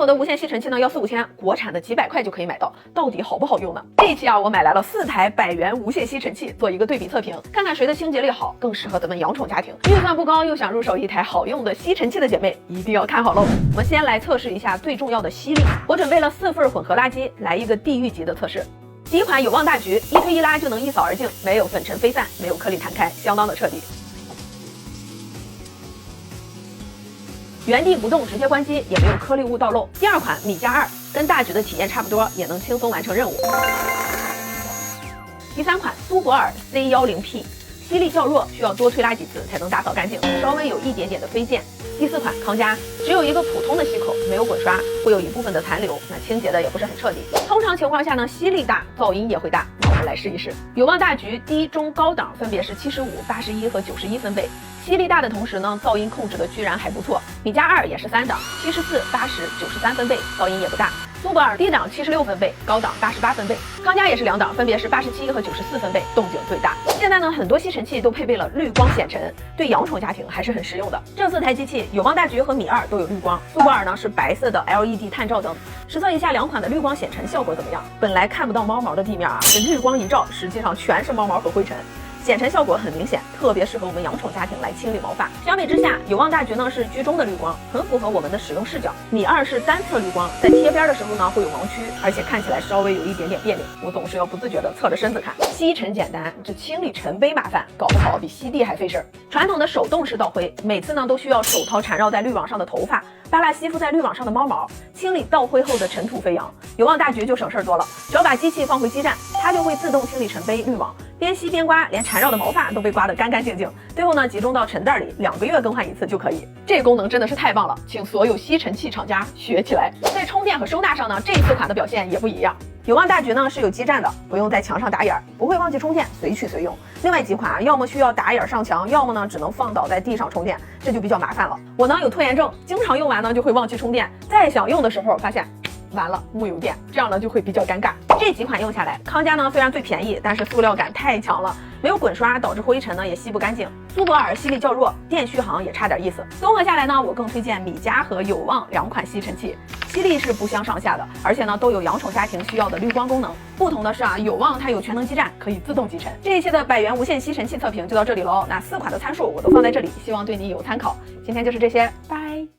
口的无线吸尘器呢要4、5千，国产的几百块就可以买到，到底好不好用呢？这一期啊，我买来了4台100元无线吸尘器，做一个对比测评，看看谁的清洁力好，更适合咱们养宠家庭。预算不高又想入手一台好用的吸尘器的姐妹，一定要看好喽！我们先来测试一下最重要的吸力，我准备了4份混合垃圾，来一个地狱级的测试。第一款有望大橘，一推一拉就能一扫而净，没有粉尘飞散，没有颗粒弹开，相当的彻底。原地不动直接关机，也没有颗粒物倒漏。第二款米家2，跟大橘的体验差不多，也能轻松完成任务。第三款苏泊尔 C10P， 吸力较弱，需要多推拉几次才能打扫干净，稍微有一点点的飞溅。第四款康佳，只有一个普通的吸口，没有滚刷，会有一部分的残留，那清洁的也不是很彻底。通常情况下呢，吸力大，噪音也会大。那我们来试一试。有望大橘低、中、高档分别是75、81和91分贝。吸力大的同时呢，噪音控制的居然还不错。米家2也是3档，74、80、93分贝，噪音也不大。苏泊尔低档76分贝，高档88分贝。康佳也是2档，分别是87和94分贝，动静最大。现在呢，很多吸尘器都配备了滤光显尘，对养宠家庭还是很实用的。这4台机器，有望大橘和米2都有滤光，苏泊尔呢是白色的 LED 探照灯。实测一下2款的滤光显尘效果怎么样？本来看不到猫毛的地面啊，这滤光一照，实际上全是猫毛和灰尘。显尘效果很明显，特别适合我们养宠家庭来清理毛发。相比之下，有望大橘呢是居中的滤光，很符合我们的使用视角。米2是单侧滤光，在贴边的时候呢会有盲区，而且看起来稍微有一点点别扭，我总是要不自觉的侧着身子看。吸尘简单，这清理尘杯麻烦，搞不好比吸地还费事儿。传统的手动式倒灰，每次呢都需要手掏缠绕在滤网上的头发，扒拉吸附在滤网上的猫毛，清理倒灰后的尘土飞扬。有望大橘就省事儿多了，只要把机器放回基站，它就会自动清理尘杯、滤网。边吸边刮，连缠绕的毛发都被刮得干干净净。最后呢，集中到尘袋里，2个月更换一次就可以。这功能真的是太棒了，请所有吸尘器厂家学起来。在充电和收纳上呢，这4款的表现也不一样。有望大橘呢是有基站的，不用在墙上打眼，不会忘记充电，随取随用。另外几款啊，要么需要打眼上墙，要么呢只能放倒在地上充电，这就比较麻烦了。我呢有拖延症，经常用完呢就会忘记充电，再想用的时候发现完了木有电，这样呢就会比较尴尬。这几款用下来，康佳呢虽然最便宜，但是塑料感太强了，没有滚刷，导致灰尘呢也吸不干净。苏泊尔吸力较弱，电续航也差点意思。综合下来呢，我更推荐米家和有望2款吸尘器，吸力是不相上下的，而且呢都有养宠家庭需要的滤光功能。不同的是啊，有望它有全能基站，可以自动集尘。这一期的100元无线吸尘器测评就到这里喽，那4款的参数我都放在这里，希望对你有参考。今天就是这些，拜。